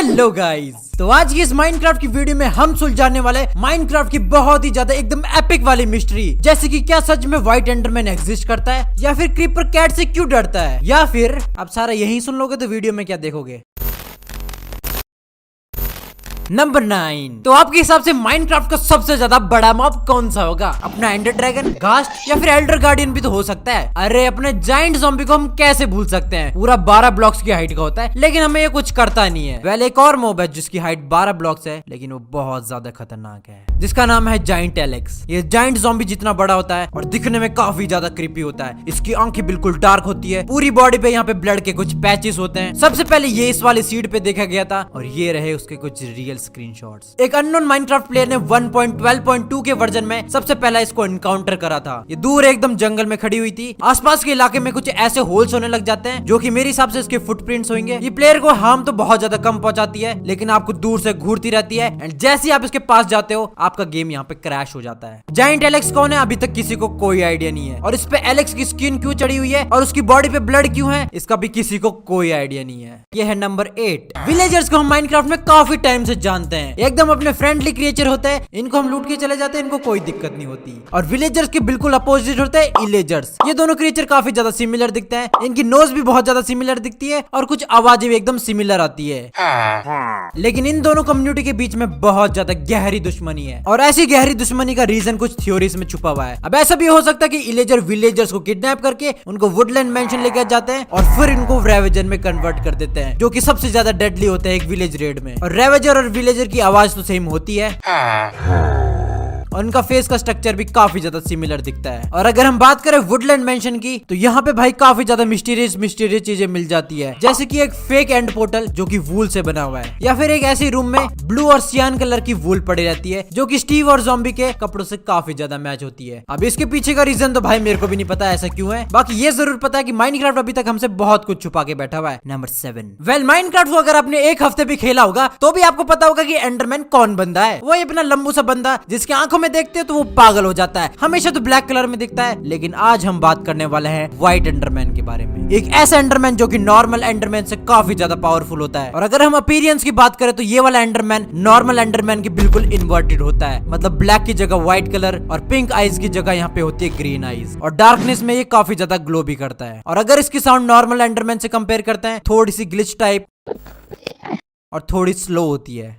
Hello guys, तो आज की इस माइनक्राफ्ट की वीडियो में हम सुलझाने वाले माइनक्राफ्ट की बहुत ही ज्यादा एकदम एपिक वाली मिस्ट्री, जैसे कि क्या सच में व्हाइट एंडरमैन एग्जिस्ट करता है, या फिर क्रीपर कैट से क्यों डरता है, या फिर आप सारा यही सुन लोगे तो वीडियो में क्या देखोगे। नंबर 9, तो आपके हिसाब से माइनक्राफ्ट का सबसे ज्यादा बड़ा मॉब कौन सा होगा? अपना एंडर ड्रैगन, घास्ट, या फिर एल्डर गार्डियन भी तो हो सकता है। अरे अपने जाइंट ज़ॉम्बी को हम कैसे भूल सकते हैं, पूरा 12 ब्लॉक्स की हाइट का होता है, लेकिन हमें ये कुछ करता नहीं है। वेल एक और मॉब है जिसकी हाइट 12 ब्लॉक्स है, लेकिन वो बहुत ज्यादा खतरनाक है, जिसका नाम है जाइंट एलेक्स। ये जाइंट ज़ॉम्बी जितना बड़ा होता है और दिखने में काफी ज्यादा क्रीपी होता है। इसकी आंखें बिल्कुल डार्क होती है, पूरी बॉडी पे यहाँ पे ब्लड के कुछ पैचेस होते हैं। सबसे पहले ये इस वाली सीड पे देखा गया था और ये रहे उसके कुछ रियल स्क्रीनशॉट्स। एक अननोन माइनक्राफ्ट प्लेयर ने 1.12.2 के वर्जन में सबसे पहला इसको एनकाउंटर करा था। ये दूर एकदम जंगल में खड़ी हुई थी। आसपास के इलाके में कुछ ऐसे होल्स होने लग जाते हैं जो कि मेरे हिसाब से इसके फुटप्रिंट्स होंगे। ये प्लेयर को हार्म तो बहुत ज्यादा कम पहुंचाती है, लेकिन आपको दूर से घूरती रहती है एंड जैसे ही आप इसके पास जाते हो आपका गेम यहाँ पे क्रैश हो जाता है। जाइंट एलेक्स कौन है अभी तक किसी को कोई आइडिया नहीं है, और इस पे एलेक्स की स्किन क्यों चढ़ी हुई है और उसकी बॉडी पे ब्लड क्यों है इसका भी किसी को कोई आइडिया नहीं है। ये है नंबर 8। विलेजर्स को हम माइनक्राफ्ट में काफी टाइम से जानते हैं, एकदम अपने फ्रेंडली क्रिएचर होते हैं। इनको हम लूट के चले जाते हैं, इनको कोई दिक्कत नहीं होती। और विलेजर्स के बिल्कुल अपोजिट होते हैं इलेजर्स। ये दोनों क्रिएचर काफी ज्यादा सिमिलर दिखते हैं, इनकी नोज भी बहुत ज्यादा सिमिलर दिखती है और कुछ आवाजें भी एकदम सिमिलर आती है। लेकिन इन दोनों कम्युनिटी के बीच में बहुत ज्यादा गहरी दुश्मनी है, और ऐसी गहरी दुश्मनी का रीजन कुछ थ्योरीज में छुपा हुआ है। अब ऐसा भी हो सकता है कि इलेजर विलेजर्स को किडनैप करके उनको वुडलैंड मेंशन लेकर जाते हैं और फिर इनको रेवेजर में कन्वर्ट कर देते हैं, जो कि सबसे ज्यादा डेडली होता है एक विलेज रेड में। और रेवेजर और विलेजर की आवाज तो सेम होती है और उनका फेस का स्ट्रक्चर भी काफी ज्यादा सिमिलर दिखता है। और अगर हम बात करें वुडलैंड मेंशन की, तो यहाँ पे भाई काफी ज्यादा मिस्टीरियस चीजें मिल जाती है, जैसे कि एक फेक एंड पोर्टल जो कि वूल से बना हुआ है, या फिर एक ऐसी रूम में ब्लू और सियान कलर की वूल पड़ी रहती है जो कि स्टीव और ज़ॉम्बी के कपड़ों से काफी ज्यादा मैच होती है। अब इसके पीछे का रीजन तो भाई मेरे को भी नहीं पता ऐसा क्यों है, बाकी ये जरूर पता है कि माइनक्राफ्ट अभी तक हमसे बहुत कुछ छुपा के बैठा हुआ है। नंबर 7, वेल माइनक्राफ्ट को अगर आपने एक हफ्ते भी खेला होगा तो भी आपको पता होगा कि एंडरमैन कौन बंदा है। वो अपना लंबू सा बंदा जिसकी आंखों में देखते हो तो वो पागल हो जाता है, हमेशा तो ब्लैक कलर में दिखता है। लेकिन आज हम बात करने वाले हैं व्हाइट एंडरमैन के बारे में, एक ऐसा एंडरमैन जो कि नॉर्मल एंडरमैन से काफी ज्यादा पावरफुल होता है। और अगर हम अपीयरेंस की बात करें तो ये वाला एंडरमैन नॉर्मल एंडरमैन की बिल्कुल इन्वर्टेड होता है, मतलब ब्लैक की जगह व्हाइट कलर और पिंक आईज की जगह यहाँ पे होती है ग्रीन आईज, और डार्कनेस में ये काफी ज्यादा ग्लो भी करता है। और अगर इसकी साउंड नॉर्मल एंडरमैन से कंपेयर करते हैं, थोड़ी सी ग्लिच टाइप और थोड़ी स्लो होती है।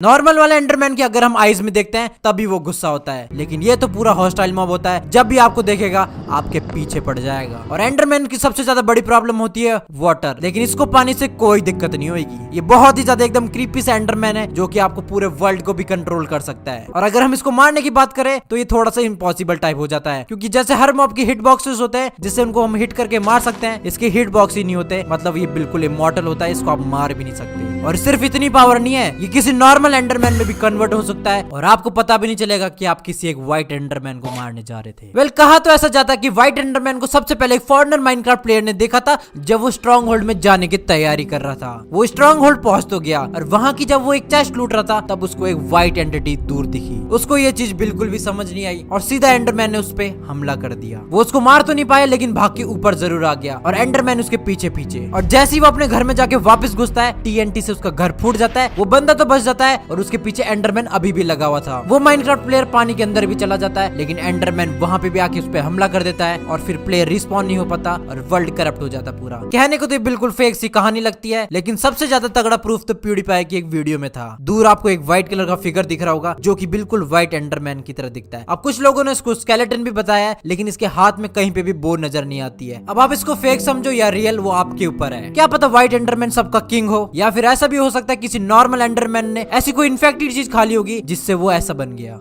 नॉर्मल वाले एंडरमैन की अगर हम आईज में देखते हैं तभी वो गुस्सा होता है, लेकिन ये तो पूरा हॉस्टाइल मॉब होता है, जब भी आपको देखेगा आपके पीछे पड़ जाएगा। और एंडरमैन की सबसे ज्यादा बड़ी प्रॉब्लम होती है वाटर, लेकिन इसको पानी से कोई दिक्कत नहीं होगी। ये बहुत ही ज्यादा एकदम क्रीपी सा एंडरमैन है जो कि आपको पूरे वर्ल्ड को भी कंट्रोल कर सकता है। और अगर हम इसको मारने की बात करें तो ये थोड़ा सा इम्पॉसिबल टाइप हो जाता है, क्योंकि जैसे हर मॉब की हिट बॉक्सेस होते हैं जिससे उनको हम हिट करके मार सकते हैं, इसके हिट बॉक्स ही नहीं होते, मतलब ये बिल्कुल इमॉर्टल होता है, इसको आप मार भी नहीं सकते। और सिर्फ इतनी पावर नहीं है, ये किसी नॉर्मल एंडरमैन में भी कन्वर्ट हो सकता है और आपको पता भी नहीं चलेगा कि आप किसी एक व्हाइट एंडरमैन को मारने जा रहे थे। वेल कहा तो ऐसा जाता है कि व्हाइट एंडरमैन को सबसे पहले एक फॉरेनर माइनक्राफ्ट प्लेयर ने देखा था जब वो स्ट्रॉन्ग होल्ड में जाने की तैयारी कर रहा था। वो स्ट्रॉन्ग होल्ड पहुंच तो गया और वहां की जब वो एक चेस्ट लूट रहा था तब उसको एक व्हाइट एंटिटी दूर दिखी। उसको ये चीज बिल्कुल भी समझ नहीं आई और सीधा एंडरमैन ने उस पे हमला कर दिया। वो उसको मार तो नहीं पाया, लेकिन भाग के ऊपर जरूर आ गया और एंडरमैन उसके पीछे पीछे। और जैसे ही वो अपने घर में जाके वापस घुसता है, TNT से उसका घर फूट जाता है। वो बंदा तो बच जाता है और उसके पीछे एंडरमैन अभी भी लगा हुआ था। वो माइनक्राफ्ट प्लेयर पानी के अंदर भी चला जाता है, लेकिन एंडरमैन वहां पे भी आके उस पे हमला कर देता है और फिर प्लेयर रिस्पॉन नहीं हो पाता और वर्ल्ड करप्ट हो जाता पूरा। कहने को तो ये बिल्कुल फेक सी कहानी लगती है, लेकिन सबसे ज्यादा तगड़ा प्रूफ तो प्यूडीपाई की एक वीडियो में था। दूर आपको एक व्हाइट कलर का फिगर दिख रहा होगा जो कि बिल्कुल व्हाइट एंडरमैन की तरह दिखता है। अब कुछ लोगों ने इसको स्केलेटन भी बताया है, लेकिन इसके हाथ में कहीं पे भी बोन नजर नहीं आती है। अब आप इसको फेक समझो या रियल, वो आपके ऊपर है। क्या पता व्हाइट एंडरमैन सबका किंग हो, या फिर ऐसा भी हो सकता है किसी नॉर्मल एंडरमैन ने ऐसी कोई इन्फेक्टेड चीज खा ली होगी जिससे वो ऐसा बन गया।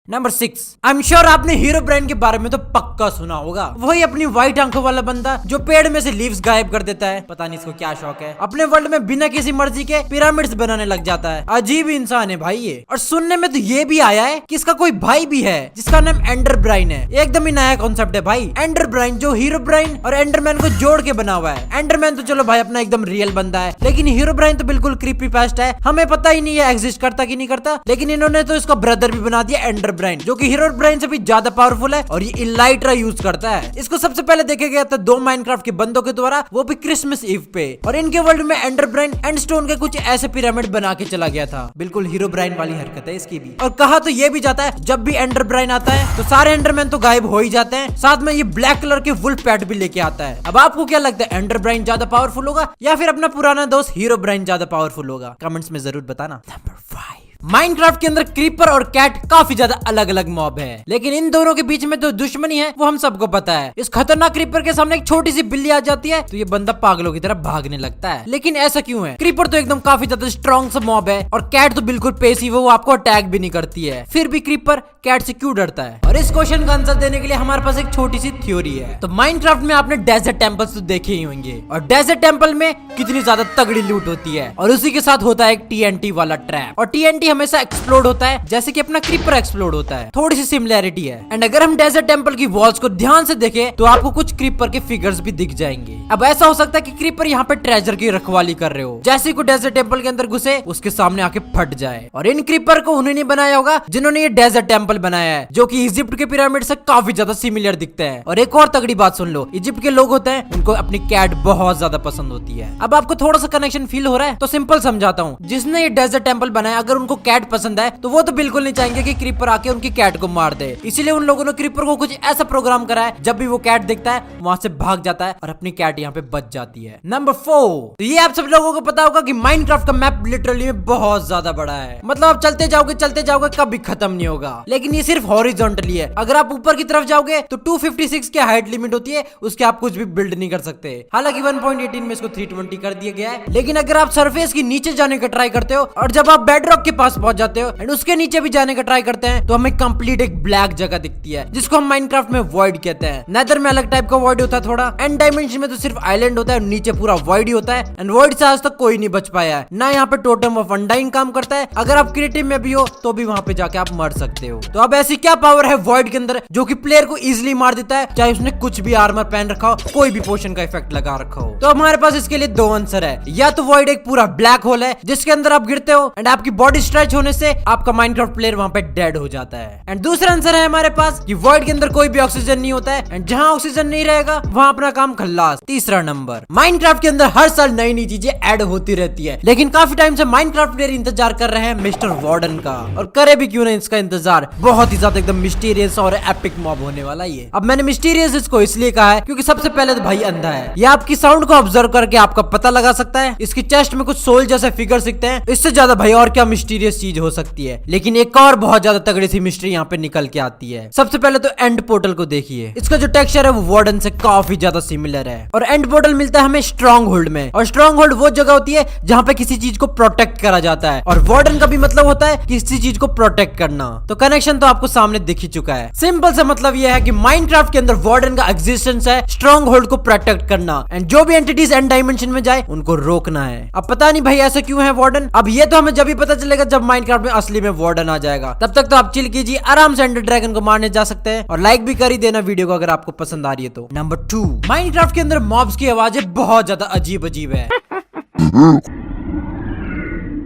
नंबर 6, आई एम श्योर आपने हीरो ब्राइन के बारे में तो पक्का सुना होगा। वही अपनी व्हाइट आंखों वाला बंदा जो पेड़ में से लीव्स गायब कर देता है। पता नहीं इसको क्या शौक है, अपने वर्ल्ड में बिना किसी मर्जी के पिरामिड्स बनाने लग जाता है। अजीब इंसान है भाई ये। और सुनने में तो ये भी आया है कि इसका कोई भाई भी है जिसका नाम एंडर ब्राइन है। एकदम ही नया कॉन्सेप्ट है भाई, एंडर ब्राइन जो हीरो ब्राइन और एंडरमैन को जोड़ के बना हुआ है। एंडरमैन तो चलो भाई अपना एकदम रियल बंदा है, लेकिन हीरो ब्राइन तो बिल्कुल क्रीपी पेस्ट है। हमें पता ही नहीं है एग्जिस्ट करता कि नहीं करता, लेकिन इन्होंने तो इसका ब्रदर भी बना दिया एंडर ब्रेन, जो कि हीरो ब्रेन से भी ज्यादा पावरफुल है और ये इलाइट्रा यूज करता है। इसको सबसे पहले देखा गया था 2 माइनक्राफ्ट के बंदों के द्वारा, वो भी क्रिसमस ईव पे, और इनके वर्ल्ड में एंडर ब्रेन एंड स्टोन के कुछ ऐसे पिरामिड बना के चला गया था। बिल्कुल हीरो ब्रेन वाली हरकत है इसकी भी। और कहा तो ये भी जाता है जब भी एंडर ब्रेन आता है तो सारे एंडरमैन तो गायब हो ही जाते हैं, साथ में ये ब्लैक कलर के वुल्फ पैट भी लेके आता है। अब आपको क्या लगता है, एंडर ब्रेन ज्यादा पावरफुल होगा या फिर अपना पुराना दोस्त हीरो ब्रेन ज्यादा पावरफुल होगा? कमेंट्स में जरूर बताना। नंबर 5, माइनक्राफ्ट के अंदर क्रीपर और कैट काफी ज्यादा अलग अलग मॉब है, लेकिन इन दोनों के बीच में जो दुश्मनी है वो हम सबको पता है। इस खतरनाक क्रीपर के सामने एक छोटी सी बिल्ली आ जाती है तो ये बंदा पागलों की तरह भागने लगता है। लेकिन ऐसा क्यों है? क्रीपर तो एकदम काफी ज्यादा स्ट्रॉन्ग सा मॉब है और कैट तो बिल्कुल पेसिव है, वो आपको अटैक भी नहीं करती है, फिर भी क्रीपर कैट से क्यों डरता है? और इस क्वेश्चन का आंसर देने के लिए हमारे पास एक छोटी सी थ्योरी है। तो माइनक्राफ्ट में आपने डेजर्ट टेंपल्स तो देखे ही होंगे, और डेजर्ट टेंपल में कितनी ज्यादा तगड़ी लूट होती है, और उसी के साथ होता है एक TNT वाला ट्रैप, और TNT हमेशा एक्सप्लोड होता है जैसे कि अपना क्रीपर एक्सप्लोड होता है। थोड़ी सी सिमिलैरिटी है। एंड अगर हम डेजर्ट टेंपल की वॉल्स को ध्यान से देखें तो आपको कुछ क्रीपर के फिगर्स भी दिख जाएंगे। अब ऐसा हो सकता है कि क्रीपर यहाँ पे ट्रेजर की रखवाली कर रहे हो, जैसे को डेजर्ट टेंपल के अंदर घुसे उसके सामने आके फट जाए। और इन क्रीपर को उन्होंने बनाया होगा जिन्होंने ये डेजर्ट टेंपल बनाया है, जो कि इजिप्ट के पिरामिड से काफी ज्यादा सिमिलर दिखता है। और एक और तगड़ी बात सुन लो, इजिप्ट के लोग होते हैं उनको अपनी कैट बहुत ज्यादा पसंद होती है। अब आपको थोड़ा सा कनेक्शन फील हो रहा है तो सिंपल समझाता हूँ। जिसने ये डेजर्ट टेंपल बनाया, अगर उनको कैट पसंद है तो वो तो बिल्कुल नहीं चाहेंगे कि क्रीपर आके उनकी कैट को मार दे, इसीलिए उन लोगों ने क्रीपर को कुछ ऐसा प्रोग्राम करा है जब भी वो कैट दिखता है वहां से भाग जाता है और अपनी कैट यहाँ पे बच जाती है। नंबर 4, तो ये आप सब लोगों को पता होगा कि माइनक्राफ्ट का मैप लिटरली में बहुत ज्यादा बड़ा है, मतलब आप चलते जाओगे कभी खत्म नहीं होगा। लेकिन ये सिर्फ हॉरिजॉन्टली है, अगर आप ऊपर की तरफ जाओगे तो 256 की हाइट लिमिट होती है, उसके आप कुछ भी बिल्ड नहीं कर सकते। हालांकि 1.18 में इसको 320 कर दिया गया है। लेकिन अगर आप सरफेस की नीचे जाने का ट्राई करते हो और जब आप बेडरॉक के पास पहुंच जाते हो एंड उसके नीचे भी जाने का ट्राई करते हैं तो हमें कंप्लीट एक ब्लैक जगह दिखती है, जिसको हम माइनक्राफ्ट में वॉइड कहते हैं। नेदर में अलग टाइप का वॉइड होता है थोड़ा, एंड डायमेंशन में तो सिर्फ आइलैंड होता है, नीचे पूरा वॉइड ही होता है। एंड वॉइड से आज तक कोई नहीं बच पाया है, ना यहाँ पे टोटम ऑफ अनडाइंग काम करता है। अगर आप क्रिएटिव में भी हो तो भी वहां पे जाके आप मर सकते हो। तो अब ऐसी क्या पावर है वॉइड के अंदर जो कि प्लेयर को इजिली मार देता है, चाहे उसने कुछ भी आर्मर पहन रखा हो, कोई भी पोशन का इफेक्ट लगा रखा हो? तो हमारे पास इसके लिए 2 आंसर है। या तो वॉइड एक पूरा ब्लैक होल है जिसके अंदर आप गिरते हो एंड आपकी बॉडी स्ट्रेच होने से आपका माइनक्राफ्ट प्लेयर वहां पे डेड हो जाता है। एंड दूसरा आंसर है हमारे पास कि वॉइड के अंदर कोई भी ऑक्सीजन नहीं होता है, एंड जहां ऑक्सीजन नहीं रहेगा वहां अपना काम खल्लास। तीसरा नंबर, माइनक्राफ्ट के अंदर हर साल नई नई चीजें ऐड होती रहती है, लेकिन काफी टाइम से माइनक्राफ्ट प्लेयर इंतजार कर रहे हैं मिस्टर वार्डन का, और करे भी क्यों नहीं इसका इंतजार, बहुत ही ज्यादा एकदम मिस्टीरियस और एपिक मॉब होने वाला ये। अब मैंने मिस्टीरियस इसको इसलिए कहा है क्योंकि सबसे पहले तो भाई अंधा है, ये आपकी साउंड को ऑब्जर्व करके आपका पता लगा सकता है। इसकी चेस्ट में कुछ सोल जैसे फिगर दिखते हैं, इससे ज्यादा भाई और क्या मिस्टीरियस चीज हो सकती है। लेकिन एक और बहुत ज्यादा तगड़ी सी मिस्ट्री यहाँ पे निकल के आती है। सबसे पहले तो एंड पोर्टल को देखिए, इसका जो टेक्सचर है वो वार्डन से काफी ज्यादा सिमिलर है। और एंड पोर्टल मिलता है हमें स्ट्रॉन्ग होल्ड में, और स्ट्रॉन्ग होल्ड वो जगह होती है जहाँ पे किसी चीज को प्रोटेक्ट करा जाता है, और वार्डन का भी मतलब होता है किसी चीज को प्रोटेक्ट करना। तो कनेक्शन तो आपको सामने दिख ही चुका है। सिंपल सा मतलब ये है कि माइनक्राफ्ट के अंदर वार्डन का एग्जिस्टेंस है स्ट्रॉन्ग होल्ड को प्रोटेक्ट करना, एंड जो भी एंटिटीज एंड डायमेंशन में जाए उनको रोकना है। अब पता नहीं भाई ऐसा क्यों है वार्डन, अब ये तो हमें जब भी पता चलेगा जब माइनक्राफ्ट में असली में वार्डन आ जाएगा। तब तक तो आप चिल कीजिए, आराम से एंडर ड्रैगन को मारने जा सकते हैं, और लाइक भी कर ही देना वीडियो को अगर आपको पसंद आ रही है तो। नंबर 2, माइनक्राफ्ट के अंदर मॉब्स की आवाजें बहुत ज्यादा अजीब अजीब है,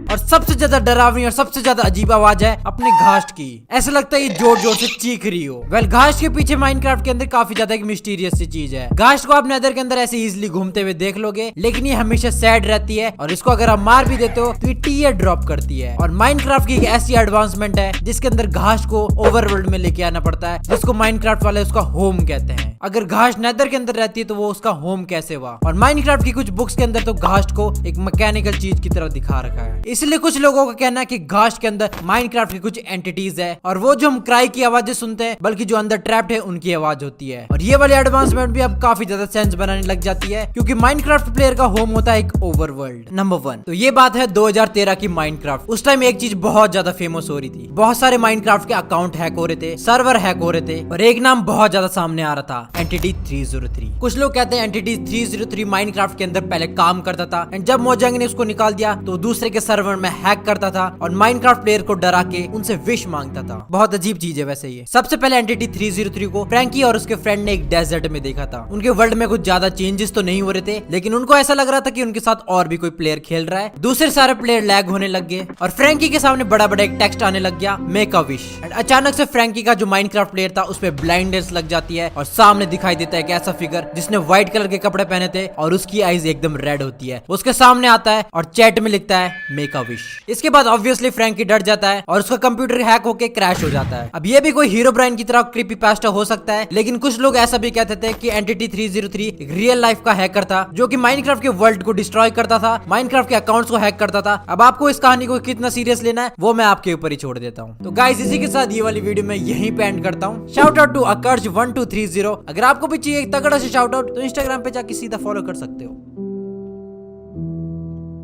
और सबसे ज्यादा डरावनी और सबसे ज्यादा अजीब आवाज है अपने घास्ट की। ऐसा लगता है ये जोर जोर से चीख रही हो। वेल घास्ट के पीछे माइनक्राफ्ट के अंदर काफी ज्यादा एक मिस्टीरियस सी चीज है। घास्ट को आप नेदर के अंदर ऐसे इजिली घूमते हुए देख लोगे, लेकिन ये हमेशा सैड रहती है, और इसको अगर आप मार भी देते हो तो ये टीयर ड्रॉप करती है। और माइनक्राफ्ट की एक ऐसी एडवांसमेंट है जिसके अंदर घास्ट को ओवरवर्ल्ड में लेके आना पड़ता है, जिसको माइनक्राफ्ट वाले उसका होम कहते हैं। अगर घास्ट नेदर के अंदर रहती है तो वो उसका होम कैसे हुआ? और माइनक्राफ्ट की कुछ बुक्स के अंदर तो घास्ट को एक मैकेनिकल चीज की तरह दिखा रखा है, इसलिए कुछ लोगों का कहना है कि घास्ट के अंदर माइनक्राफ्ट की कुछ एंटिटीज है, और वो जो हम क्राई की आवाजें सुनते हैं बल्कि जो अंदर ट्रैप्ड है उनकी आवाज होती है। और ये वाली एडवांसमेंट भी अब काफी ज्यादा सेंस बनाने लग जाती है, क्योंकि माइनक्राफ्ट प्लेयर का होम होता है एक ओवरवर्ल्ड। नंबर 1, तो ये बात है 2013 की माइनक्राफ्ट। उस टाइम एक चीज बहुत ज्यादा फेमस हो रही थी, बहुत सारे माइनक्राफ्ट के अकाउंट हैक हो रहे थे, सर्वर हैक हो रहे थे, और एक नाम बहुत ज्यादा सामने आ रहा था, एंटिटी 303। कुछ लोग कहते हैं एंटिटी 303 माइनक्राफ्ट के अंदर पहले काम करता था, एंड जब मोजांग ने उसको निकाल दिया तो दूसरे के सर्वर सर्वर में हैक करता था और माइनक्राफ्ट प्लेयर को डरा के उनसे विश मांगता था। बहुत अजीब चीज है वैसे ये। सबसे पहले एंटिटी 303 को फ्रैंकी और उसके फ्रेंड ने एक डेजर्ट में देखा था। उनके वर्ल्ड में कुछ ज्यादा चेंजेस तो नहीं हो रहे थे, लेकिन उनको ऐसा लग रहा था कि उनके साथ और भी कोई प्लेयर खेल रहा है। दूसरे सारे प्लेयर लैग होने लग गए और फ्रैंकी के सामने बड़ा बड़ा एक टेक्स्ट आने लग गया, मेक अ विश। एंड अचानक से फ्रैंकी का जो माइनक्राफ्ट प्लेयर था उस पे ब्लाइंडनेस लग जाती है और सामने दिखाई देता है एक ऐसा फिगर जिसने व्हाइट कलर के कपड़े पहने थे और उसकी आईज एकदम रेड होती है। उसके सामने आता है और चैट में लिखता है मेक अ विश। इसके बाद ऑब्वियसली फ्रैंकी डर जाता है और उसका कंप्यूटर हैक होके क्रैश हो जाता है। अब ये भी कोई हीरो ब्राइन की तरह क्रीपी पास्टा हो सकता है, लेकिन कुछ लोग ऐसा भी कहते थे कि एंटिटी 303 एक रियल लाइफ का हैकर था जो कि माइनक्राफ्ट के वर्ल्ड को डिस्ट्रॉय करता था, माइनक्राफ्ट के अकाउंट्स को हैक करता था। अब आपको इस कहानी को कितना सीरियस लेना है वो मैं आपके ऊपर ही छोड़ देता हूँ। तो गाइस इसी के साथ ये वाली वीडियो मैं यहीं पे एंड करता हूँ। शाउट आउट टू अकर्ज 1230। अगर आपको भी चाहिए तगड़ा से शाउट आउट तो इंस्टाग्राम पे जाके सीधा फॉलो कर सकते हो।